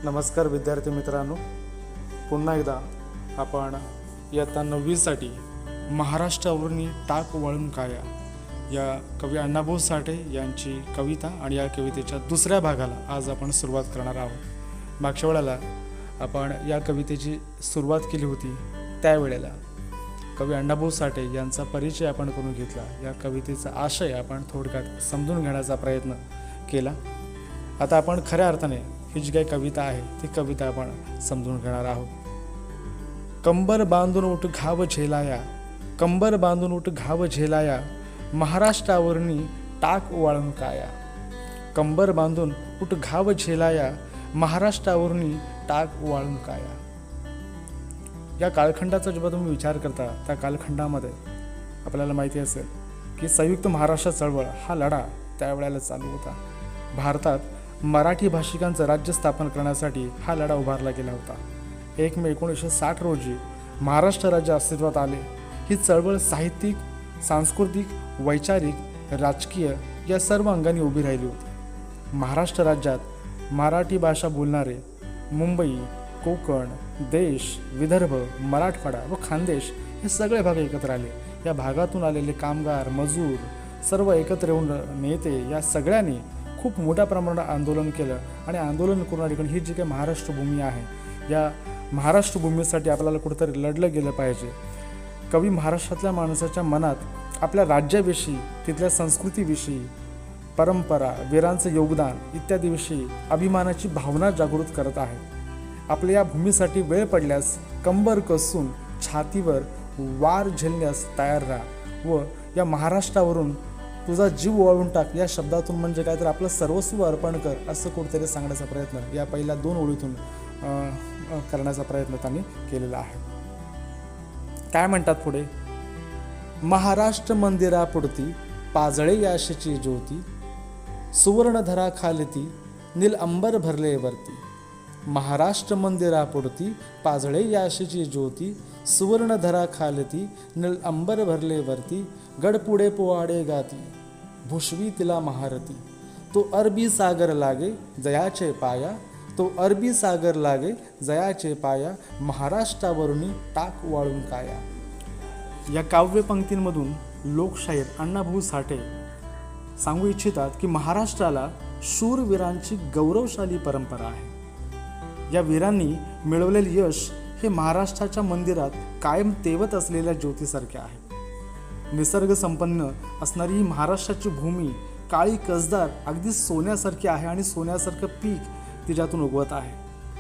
नमस्कार विद्यार्थी मित्रांनो, पुन्हा एकदा आपण इयत्ता 9वीसाठी महाराष्ट्रावरून टाक वाळून काया या कवी अण्णाभाऊ साठे यांची कविता आणि या कवितेच्या दुसऱ्या भागाला आज आपण सुरुवात करणार आहोत। मागच्या वेळेला आपण या कवितेची सुरुवात केली होती, त्यावेळेला कवी अण्णाभाऊ साठे यांचा परिचय आपण करून घेतला। या कवितेचा आशय आपण थोडक्यात समजून घेण्याचा प्रयत्न केला। आता आपण खऱ्या अर्थाने ही जी काही कविता आहे ती कविता आपण समजून घेणार आहोत। कंबर बांधून उठ घाव झेलाया, कंबर बांधून उठ घाव झेलाया, महाराष्ट्रावरनी टाक वाळून काया। कंबर बांधून उठ घाव झेलाया, महाराष्ट्रावरनी टाक वाळून काया। या कालखंडाचा जेव्हा तुम्ही विचार करता त्या कालखंडामध्ये आपल्याला माहिती असेल की संयुक्त महाराष्ट्र चळवळ हा लढा त्यावेळेला चालू होता। भारतात मराठी भाषिकांचं राज्य स्थापन करण्यासाठी हा लढा उभारला गेला होता। 1 मे 1960 रोजी महाराष्ट्र राज्य अस्तित्वात आले। ही चळवळ साहित्यिक, सांस्कृतिक, वैचारिक, राजकीय या सर्व अंगांनी उभी राहिली होती। महाराष्ट्र राज्यात मराठी भाषा बोलणारे मुंबई, कोकण, देश, विदर्भ, मराठवाडा व खानदेश हे सगळे भाग एकत्र आले। या भागातून आलेले कामगार, मजूर सर्व एकत्र येऊन नेते या सगळ्यांनी खूप मोठ्या प्रमाणात आंदोलन केलं आणि आंदोलन करून ठिकाणी ही जी काही महाराष्ट्र भूमी आहे या महाराष्ट्र भूमीसाठी आपल्याला कुठेतरी लढलं गेलं पाहिजे। कवी महाराष्ट्रातल्या माणसाच्या मनात आपल्या राज्याविषयी, तिथल्या संस्कृतीविषयी, परंपरा, वीरांचं योगदान इत्यादीविषयी अभिमानाची भावना जागृत करत आहेत। आपल्या या भूमीसाठी वेळ पडल्यास कंबर कसून छातीवर वार झेलण्यास तयार राहा व या महाराष्ट्रावरून तुझा जीव ओवाळून टाक या शब्दातून म्हणजे काय तर आपलं सर्वस्व अर्पण कर असं कुठेतरी सांगण्याचा प्रयत्न या पहिल्या 2 ओळीतून करण्याचा प्रयत्न त्यांनी केलेला आहे। काय म्हणतात पुढे? महाराष्ट्र मंदिरापुढती पाजळे याशीची ज्योती, सुवर्णधरा खालती नील अंबर भरले वरती। महाराष्ट्र मंदिरापुढती पाजळे याशीची ज्योती, सुवर्णधरा खालती नील अंबर भरले वरती। गडपुढे पोवाडे गाती, भुशवी तिला महारती। तो अरबी सागर लागे जयाचे पाया, तो अरबी सागर लागे जयाचे पाया, महाराष्ट्रावरून टाक वाळून काया। या काव्य पंक्तींमधून लोकशाहीर अण्णाभाऊ साठे सांगू इच्छितात की महाराष्ट्राला शूरवीरांची गौरवशाली परंपरा आहे। या वीरांनी मिळवलेले यश हे महाराष्ट्राच्या मंदिरात कायम तेवत असलेल्या ज्योतीसारखे आहे। निसर्ग संपन्न असणारी ही महाराष्ट्राची भूमी काळी कसदार अगदी सोन्यासारखी आहे आणि सोन्यासारखं पीक तिच्यातून उगवत आहे।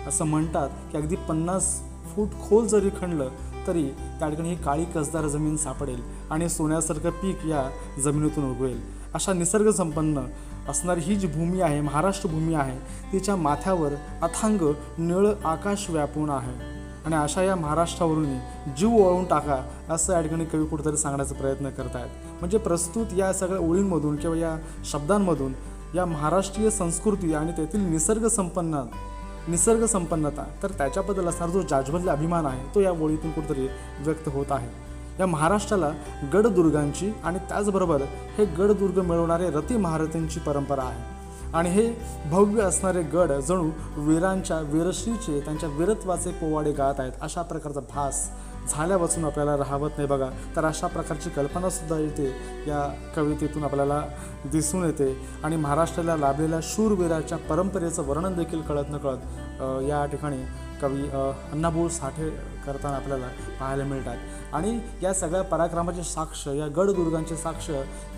असं म्हणतात की अगदी 50 फूट खोल जरी खणलं तरी त्या ठिकाणी ही काळी कसदार जमीन सापडेल आणि सोन्यासारखं पीक या जमिनीतून उगवेल। अशा निसर्ग संपन्न असणारी ही जी भूमी आहे, महाराष्ट्र भूमी आहे, तिच्या माथ्यावर अथांग निळ आकाश व्यापून आहे आणि अशा या महाराष्ट्रावरून जीव ओवाळून टाका असं या ठिकाणी कवी कुठेतरी सांगण्याचा प्रयत्न करत आहेत। म्हणजे प्रस्तुत या सगळ्या ओळींमधून किंवा या शब्दांमधून या महाराष्ट्रीय संस्कृती आणि तेथील निसर्ग संपन्नता तर त्याच्याबद्दल असणारा जो जाज्वल्य अभिमान आहे तो या ओळीतून कुठेतरी व्यक्त होत आहे। या महाराष्ट्राला गडदुर्गांची आणि त्याचबरोबर हे गडदुर्ग मिळवणारे रती महारथींची परंपरा आहे आणि हे भव्य असणारे गड जणू वीरांच्या वीरश्रीचे, त्यांच्या वीरत्वाचे पोवाडे गात आहेत अशा प्रकारचा भास झाल्यापासून आपल्याला राहवत नाही बघा। तर अशा प्रकारची कल्पनासुद्धा येते या कवितेतून आपल्याला दिसून येते आणि महाराष्ट्राला लाभलेल्या शूरवीराच्या परंपरेचं वर्णन देखील कळत नकळत या ठिकाणी कवी अण्णाभाऊ साठे करताना आपल्याला पाहायला मिळतात। आणि या सगळ्या पराक्रमाचे साक्ष, या गडदुर्गांचे साक्ष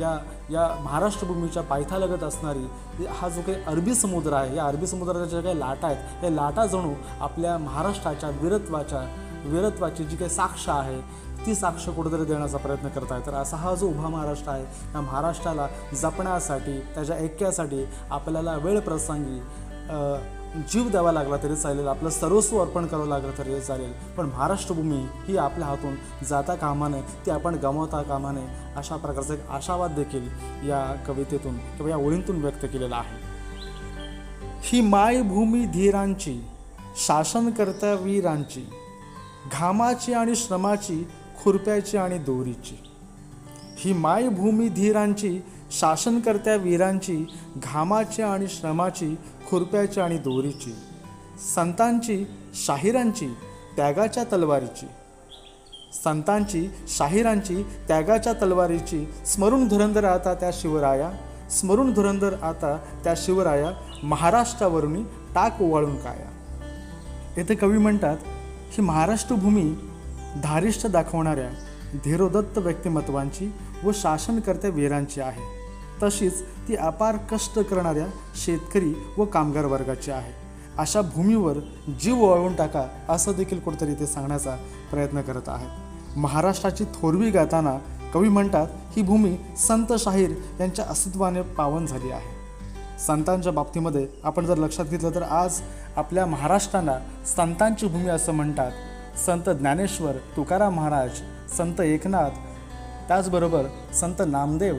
या महाराष्ट्र भूमीच्या पायथ्यालगत असणारी हा जो काही अरबी समुद्र आहे, या अरबी समुद्राच्या ज्या काही लाटा आहेत, या लाटा जणू आपल्या महाराष्ट्राच्या वीरत्वाची जी काही साक्ष आहे ती साक्ष कुठेतरी देण्याचा प्रयत्न करत आहे। तर असा हा जो उभा महाराष्ट्र आहे, या महाराष्ट्राला जपण्यासाठी, त्याच्या ऐक्यासाठी आपल्याला वेळ प्रसंगी जीव द्यावा लागला तरी चालेल, आपलं सर्वस्व अर्पण करावं लागलं तरी चालेल, पण महाराष्ट्रभूमी ही आपल्या हातून जाता कामा नये, ती आपण गमावता कामा नये अशा प्रकारचा एक आशावाद देखील या कवितेतून किंवा या ओळींतून व्यक्त केलेला आहे। ही मायभूमी धीरांची, शासनकर्त्या वीरांची, घामाची आणि श्रमाची, खुरप्याची आणि दोरीची। ही मायभूमी धीरांची, शासनकर्त्या वीरांची, घामाची आणि श्रमाची, खुरप्याची आणि दोरीची। संतांची शाहिरांची त्यागाच्या तलवारीची, संतांची शाहिरांची त्यागाच्या तलवारीची, स्मरून धुरंधर आता त्या शिवराया, स्मरून धुरंधर आता त्या शिवराया, महाराष्ट्रावरून टाक ओवाळून काया. येथे कवी म्हणतात ही महाराष्ट्र भूमी धारिष्ठ दाखवणाऱ्या धीरोदत्त व्यक्तिमत्वांची व शासनकर्त्या वीरांची आहे. तशीच ती अपार कष्ट करणाऱ्या शेतकरी व कामगार वर्गाची आहे. अशा भूमीवर जीव ओवाळून टाका असं देखील कुठेतरी ते सांगण्याचा प्रयत्न करत आहेत. महाराष्ट्राची थोरवी गाताना कवी म्हणतात ही भूमी संत शाहीर यांच्या अस्तित्वाने पावन झाली आहे. संतांच्या बाबतीमध्ये आपण जर लक्षात घेतलं तर आज आपल्या महाराष्ट्राला संतांची भूमी असं म्हणतात. संत ज्ञानेश्वर, तुकाराम महाराज, संत एकनाथ, त्याचबरोबर संत नामदेव,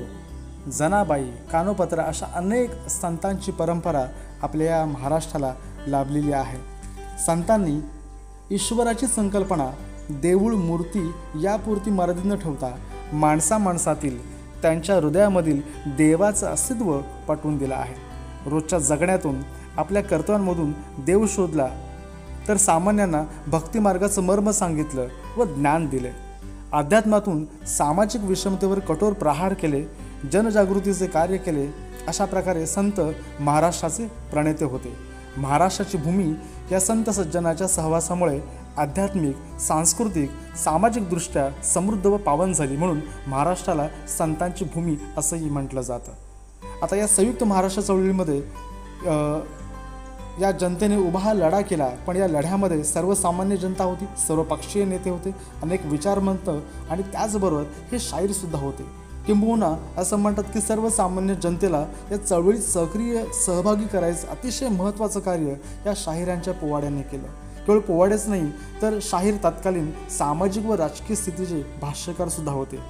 जनाबाई, कानोपत्रा अशा अनेक संतांची परंपरा आपल्या या महाराष्ट्राला लाभलेली आहे. संतांनी ईश्वराची संकल्पना देऊळ मूर्ती यापुरती मर्यादित न ठेवता माणसामाणसातील त्यांच्या हृदयामधील देवाचं अस्तित्व पटवून दिलं आहे. रोजच्या जगण्यातून आपल्या कर्तव्यांमधून देव शोधला तर सामान्यांना भक्तिमार्गाचं मर्म सांगितलं व ज्ञान दिले. अध्यात्मातून सामाजिक विषमतेवर कठोर प्रहार केले, जनजागृतीचे कार्य केले. अशा प्रकारे संत महाराष्ट्राचे प्रणेते होते. महाराष्ट्राची भूमी या संत सज्जनाच्या सहवासामुळे आध्यात्मिक, सांस्कृतिक, सामाजिकदृष्ट्या समृद्ध व पावन झाली. म्हणून महाराष्ट्राला संतांची भूमी असंही म्हटलं जातं. आता या संयुक्त महाराष्ट्र चळवळीमध्ये या जनतेने उभा हा लढा केला, पण या लढ्यामध्ये सर्वसामान्य जनता होती, सर्वपक्षीय नेते होते, अनेक विचारवंत आणि त्याचबरोबर हे शाहीरसुद्धा होते. किंबहुना असं म्हणतात की सर्वसामान्य जनतेला या चळवळीत सक्रिय सहभागी करायचं अतिशय महत्त्वाचं कार्य या शाहिरांच्या पोवाड्यांनी केलं. केवळ पोवाडेच नाही तर शाहीर तत्कालीन सामाजिक व राजकीय स्थितीचे भाष्यकारसुद्धा होते.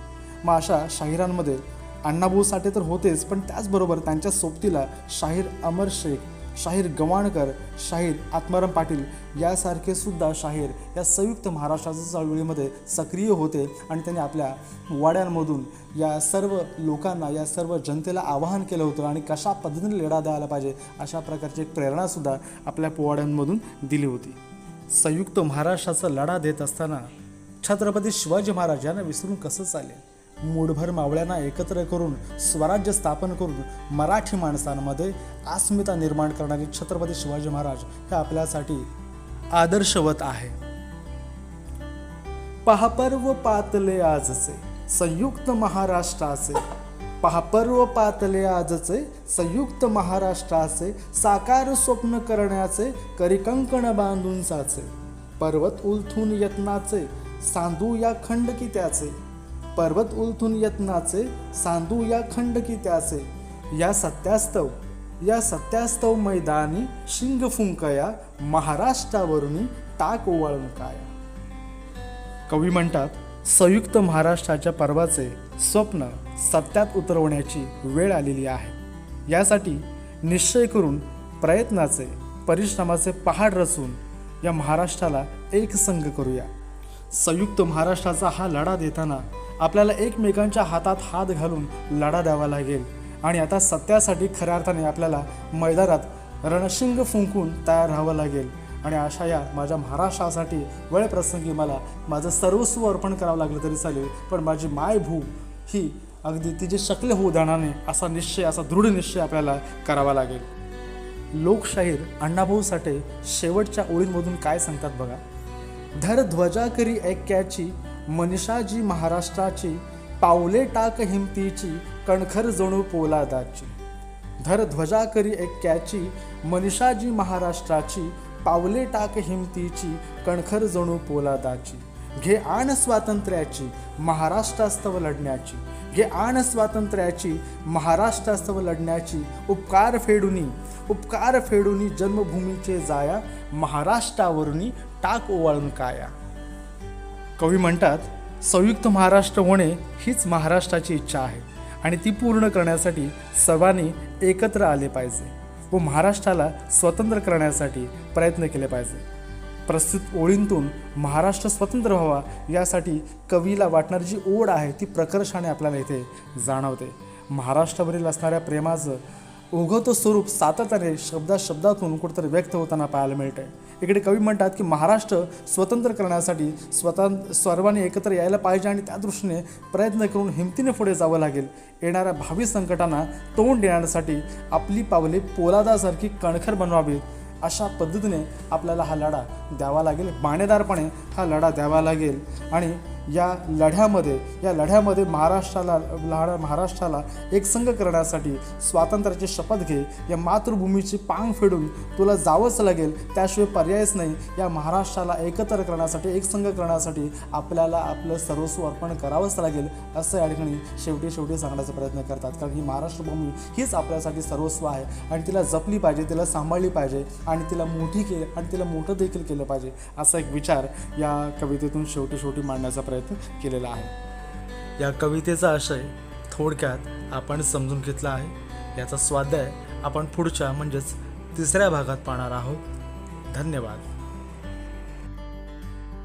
मग अशा शाहिरांमध्ये अण्णाभाऊ साठे तर होतेच, पण त्याचबरोबर त्यांच्या सोबतीला शाहीर अमर शेख, शाहीर गवाणकर, शाहीर आत्माराम पाटील यासारखे सुद्धा शाहीर या संयुक्त महाराष्ट्राच्या चळवळीमध्ये सक्रिय होते. आणि त्यांनी आपल्या पोवाड्यांमधून या सर्व लोकांना, या सर्व जनतेला आवाहन केलं होतं आणि कशा पद्धतीने लढा द्यायला पाहिजे अशा प्रकारची एक प्रेरणासुद्धा आपल्या पोवाड्यांमधून दिली होती. संयुक्त महाराष्ट्राचा लढा देत असताना छत्रपती शिवाजी महाराज यांना विसरून कसं चालेल. मूठभर मावळ्यांना एकत्र करून स्वराज्य स्थापन करून मराठी माणसांमध्ये अस्मिता निर्माण करणारे छत्रपती शिवाजी महाराज हे आपल्यासाठी आदर्शवत आहे. पहा पर्व पातले आजचे संयुक्त महाराष्ट्राचे, पहा पर्व पातले आजचे संयुक्त महाराष्ट्राचे, साकार स्वप्न करण्याचे करी कंकण बांधून साचे, पर्वत उलथून यत्नाचे सांधू या खंड की त्याचे, पर्वत उलथून यत्नाचे सांधू या खंड की त्याचे, या सत्यास्तव मैदानी शिंग फुंकया, महाराष्ट्रावरून टाक ओवाळून काया. कवी म्हणतात संयुक्त महाराष्ट्राच्या पर्वाचे स्वप्न सत्यात उतरवण्याची वेळ आलेली आहे. यासाठी निश्चय करून प्रयत्नाचे, परिश्रमाचे पहाड रचून या महाराष्ट्राला एक संघ करूया. संयुक्त महाराष्ट्राचा हा लढा देताना आपल्याला एकमेकांच्या हातात हात घालून लढा द्यावा लागेल. आणि आता सत्यासाठी खऱ्या अर्थाने आपल्याला मैदानात रणशिंग फुंकून तयार राहावं लागेल. आणि अशा या माझ्या महाराष्ट्रासाठी वेळप्रसंगी मला माझं सर्वस्व अर्पण करावं लागलं तरी चालेल, पण माझी मायभू ही अगदी तिचे शकले होऊ देणार नाही असा निश्चय, असा दृढ निश्चय आपल्याला करावा लागेल. लोकशाहीर अण्णाभाऊ साठे शेवटच्या ओळींमधून काय सांगतात बघा. धर ध्वजा करी ऐक्याची मनीषाजी महाराष्ट्राची, पावले टाक हिमतीची कणखर जणू पोलादाची. धर ध्वजा करी ऐक्याची मनीषाजी महाराष्ट्राची, पावले टाक हिमतीची कणखर जणू पोलादाची. घे आण स्वातंत्र्याची महाराष्ट्रास्तव लढण्याची, घे आण स्वातंत्र्याची महाराष्ट्रास्तव लढण्याची, उपकार फेडूनी जन्मभूमीचे जाया, महाराष्ट्रावरून टाक ओवाळून काया. कवी म्हणतात संयुक्त महाराष्ट्र होणे हीच महाराष्ट्राची इच्छा आहे आणि ती पूर्ण करण्यासाठी सर्वांनी एकत्र आले पाहिजे व महाराष्ट्राला स्वतंत्र करण्यासाठी प्रयत्न केले पाहिजे. प्रस्तुत ओळींतून महाराष्ट्र स्वतंत्र व्हावा यासाठी कवीला वाटणारी जी ओढ आहे ती प्रकर्षाने आपल्याला इथे जाणवते. महाराष्ट्रावरील असणाऱ्या प्रेमाचं ओघवतं स्वरूप सातत्याने शब्दातून कुठेतरी व्यक्त होताना पाहायला मिळत आहे. इकडे कवी म्हणतात की महाराष्ट्र स्वतंत्र करण्यासाठी सर्वांनी एकत्र यायला पाहिजे आणि त्या दृष्टीने प्रयत्न करून हिमतीने पुढे जावं लागेल. येणाऱ्या भावी संकटांना तोंड देण्यासाठी आपली पावले पोलादासारखी कणखर बनवावीत. अशा पद्धतीने आपल्याला हा लढा द्यावा लागेल, बाणेदारपणे हा लढा द्यावा लागेल. आणि या लढ्यामध्ये महाराष्ट्राला एकसंघ करण्यासाठी स्वातंत्र्याची शपथ घे. या मातृभूमीची पांग फेडून तुला जावंच लागेल, त्याशिवाय पर्यायच नाही. या महाराष्ट्राला एकत्र करण्यासाठी, एकसंघ करण्यासाठी आपल्याला आपलं सर्वस्व अर्पण करावंच लागेल, असं या ठिकाणी शेवटी सांगण्याचा प्रयत्न करतात. कारण ही महाराष्ट्र भूमी हीच आपल्यासाठी सर्वस्व आहे आणि तिला जपली पाहिजे, तिला सांभाळली पाहिजे आणि तिला मोठं देखील केलं पाहिजे, असा एक विचार या कवितेतून शेवटी मांडण्याचा प्रयत्न केलेला आहे. या कवितेचा आशय थोडक्यात आपण समजून घेतला आहे. याचा स्वाध्याय आपण पुढच्या म्हणजेच तिसऱ्या भागात पाहणार आहोत. धन्यवाद.